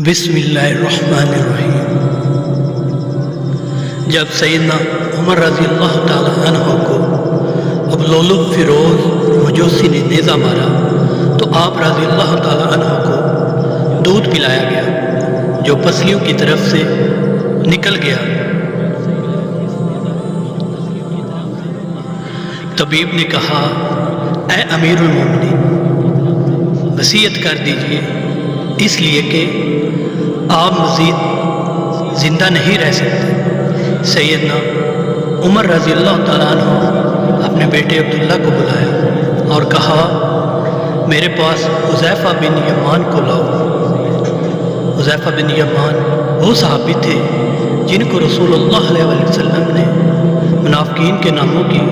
بسم اللہ الرحمن الرحیم۔ جب سیدنا عمر رضی اللہ تعالیٰ عنہ کو ابواللؤلؤ فیروز مجوسی نے نیزہ مارا تو آپ رضی اللہ تعالیٰ عنہ کو دودھ پلایا گیا جو پسلیوں کی طرف سے نکل گیا۔ طبیب نے کہا، اے امیر المومنین، وصیت کر دیجئے، اس لیے کہ آپ مزید زندہ نہیں رہ سکتے۔ سیدنا عمر رضی اللہ تعالیٰ عنہ اپنے بیٹے عبداللہ کو بلایا اور کہا، میرے پاس حذیفہ بن یمان کو لاؤ۔ حذیفہ بن یمان وہ صحابی تھے جن کو رسول اللہ علیہ وسلم نے منافقین کے ناموں کی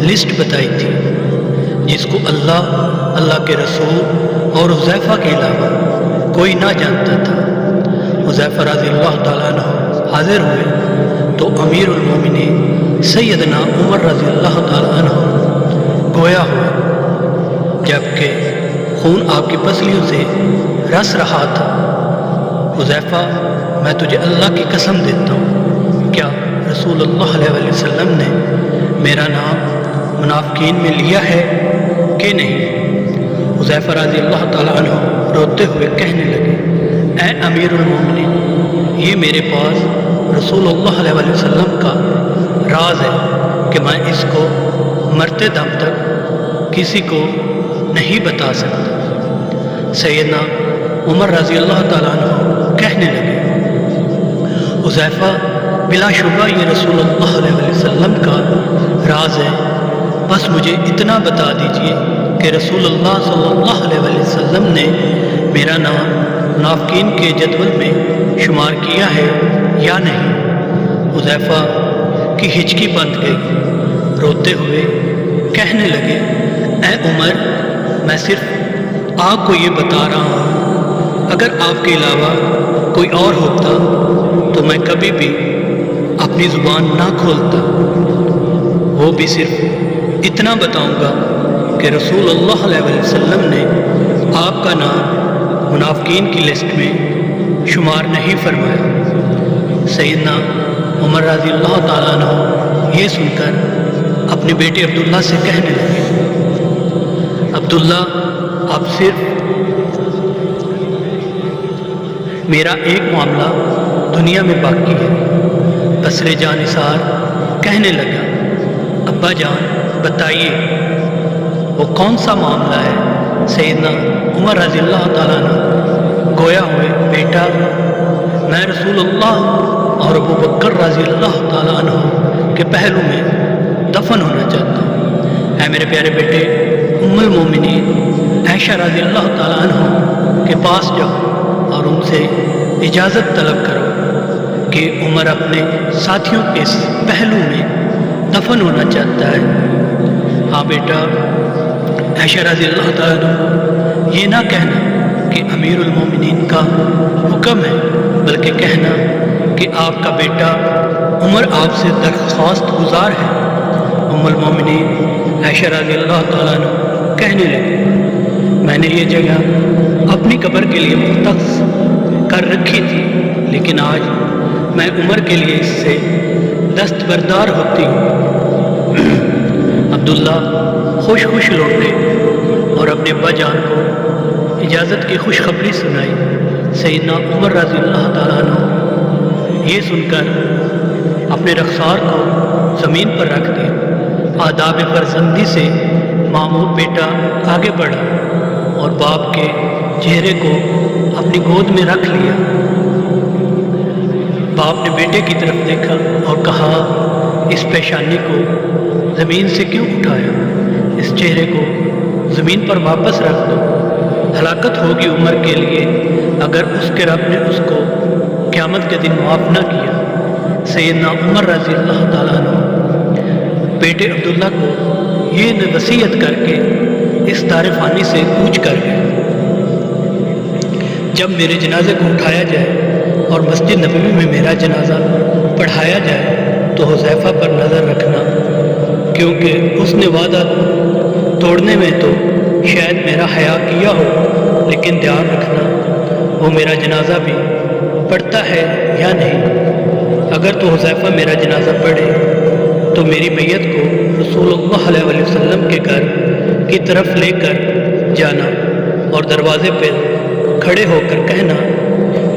لسٹ بتائی تھی، جس کو اللہ کے رسول اور حذیفہ کے علاوہ کوئی نہ جانتا تھا۔ حذیفہ رضی اللہ تعالیٰ عنہ حاضر ہوئے تو امیر المومنین سیدنا عمر رضی اللہ تعالیٰ عنہ گویا ہوا، جبکہ خون آپ کی پسلیوں سے رس رہا تھا۔ حذیفہ، میں تجھے اللہ کی قسم دیتا ہوں، کیا رسول اللہ علیہ وسلم نے میرا نام منافقین میں لیا ہے کہ نہیں؟ حذیفہ رضی اللہ تعالیٰ عنہ روتے ہوئے کہنے لگے، اے امیر المومنین، یہ میرے پاس رسول اللہ علیہ وسلم کا راز ہے کہ میں اس کو مرتے دم تک کسی کو نہیں بتا سکتا۔ سیدنا عمر رضی اللہ تعالیٰ عنہ کہنے لگے، حذیفہ، بلا شبہ یہ رسول اللہ علیہ وسلم کا راز ہے، بس مجھے اتنا بتا دیجئے کہ رسول اللہ صلی اللہ علیہ وسلم نے میرا نام منافقین کے جدول میں شمار کیا ہے یا نہیں؟ حذیفہ کی ہچکی بند گئی، روتے ہوئے کہنے لگے، اے عمر، میں صرف آپ کو یہ بتا رہا ہوں، اگر آپ کے علاوہ کوئی اور ہوتا تو میں کبھی بھی اپنی زبان نہ کھولتا۔ وہ بھی صرف اتنا بتاؤں گا کہ رسول اللہ علیہ وسلم نے آپ کا نام منافقین کی لسٹ میں شمار نہیں فرمایا۔ سیدنا عمر رضی اللہ تعالیٰ عنہ یہ سن کر اپنے بیٹے عبداللہ سے کہنے لگے، عبداللہ، اب صرف میرا ایک معاملہ دنیا میں باقی ہے۔ بصر جاں نثار کہنے لگا، ابا جان بتائیے، وہ کون سا معاملہ ہے؟ سیدنا عمر رضی اللہ تعالیٰ عنہ گویا ہوئے، بیٹا، میں رسول اللہ اور ابو بکر رضی اللہ تعالیٰ عنہ کے پہلو میں دفن ہونا چاہتا ہوں۔ اے میرے پیارے بیٹے، ام المومنین عائشہ رضی اللہ تعالیٰ عنہ کے پاس جاؤ اور ان سے اجازت طلب کرو کہ عمر اپنے ساتھیوں کے پہلو میں دفن ہونا چاہتا ہے۔ ہاں بیٹا، عائشہ رضی اللہ تعالیٰ عنہ یہ نہ کہنا کہ امیر المومنین کا حکم ہے، بلکہ کہنا کہ آپ کا بیٹا عمر آپ سے درخواست گزار ہے۔ ام المومنین عائشہ رضی اللہ تعالیٰ عنہ کہنے لگے، میں نے یہ جگہ اپنی قبر کے لیے مختص کر رکھی تھی، لیکن آج میں عمر کے لیے اس سے دستبردار ہوتی ہوں۔ عبداللہ خوش لوٹے اور اپنے ابا جان کو اجازت کی خوشخبری سنائی۔ سیدنا عمر رضی اللہ تعالیٰ عنہ یہ سن کر اپنے رخسار کو زمین پر رکھ دیا۔ آداب فرزندی سے معمور بیٹا آگے بڑھا اور باپ کے چہرے کو اپنی گود میں رکھ لیا۔ باپ نے بیٹے کی طرف دیکھا اور کہا، اس پیشانی کو زمین سے کیوں اٹھایا؟ اس چہرے کو زمین پر واپس رکھ دو، ہلاکت ہوگی عمر کے لیے اگر اس کے رب نے اس کو قیامت کے دن معاف نہ کیا۔ سیدنا عمر رضی اللہ تعالیٰ عنہ بیٹے عبداللہ کو یہ وصیت کر کے اس دار فانی سے کوچ کر گئے، جب میرے جنازے کو اٹھایا جائے اور مسجد نبوی میں میرا جنازہ پڑھایا جائے تو حذیفہ پر نظر رکھنا، کیونکہ اس نے وعدہ توڑنے میں تو شاید میرا حیا کیا ہو، لیکن دھیان رکھنا وہ میرا جنازہ بھی پڑھتا ہے یا نہیں؟ اگر تو حذیفہ میرا جنازہ پڑھے تو میری میت کو رسول اللہ علیہ وسلم کے گھر کی طرف لے کر جانا اور دروازے پہ کھڑے ہو کر کہنا،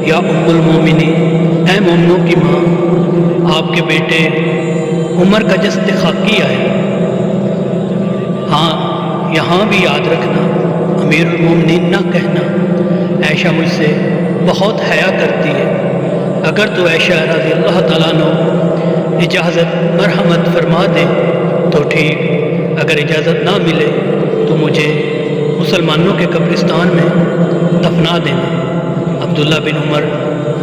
یا ام المومنین، اے مومنوں کی ماں، آپ کے بیٹے عمر کا جسد خاکی آیا۔ ہاں، یہاں بھی یاد رکھنا، امیر المومنین نہ کہنا، عائشہ مجھ سے بہت حیا کرتی ہے۔ اگر تو عائشہ رضی اللہ تعالیٰ عنہ اجازت مرحمت فرما دے تو ٹھیک، اگر اجازت نہ ملے تو مجھے مسلمانوں کے قبرستان میں دفنا دینا۔ عبداللہ بن عمر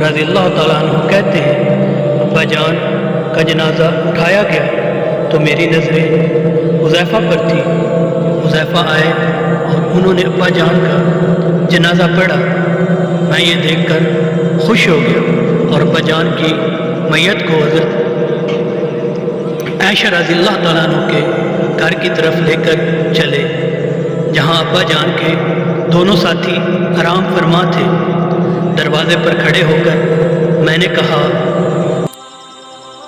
رضی اللہ تعالیٰ عنہ کہتے ہیں، ابا جان کا جنازہ اٹھایا گیا تو میری نظریں حذیفہ پر تھی۔ حذیفہ آئے اور انہوں نے ابا جان کا جنازہ پڑھا۔ میں یہ دیکھ کر خوش ہو گیا اور ابا جان کی میت کو حضرت عائشہ رضی اللہ تعالیٰ عنہ کے گھر کی طرف لے کر چلے، جہاں ابا جان کے دونوں ساتھی آرام فرما تھے۔ دروازے پر کھڑے ہو کر میں نے کہا،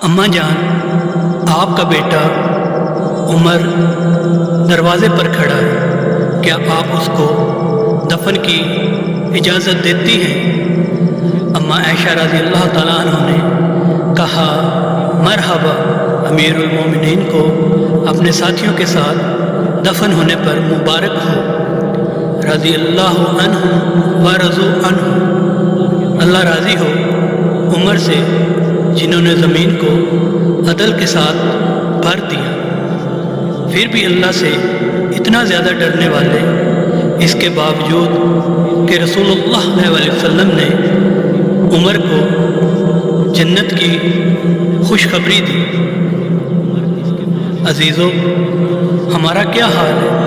اماں جان، آپ کا بیٹا عمر دروازے پر کھڑا ہے، کیا آپ اس کو دفن کی اجازت دیتی ہیں؟ اماں عائشہ رضی اللہ تعالیٰ عنہ نے کہا، مرحبا، امیر المومنین کو اپنے ساتھیوں کے ساتھ دفن ہونے پر مبارک ہو، رضی اللہ عنہ و رضوا عنہ، اللہ راضی ہو عمر سے جنہوں نے زمین کو عدل کے ساتھ بھر دیا۔ پھر بھی اللہ سے اتنا زیادہ ڈرنے والے، اس کے باوجود کہ رسول اللہ علیہ وسلم نے عمر کو جنت کی خوشخبری دی۔ عزیزو، ہمارا کیا حال ہے؟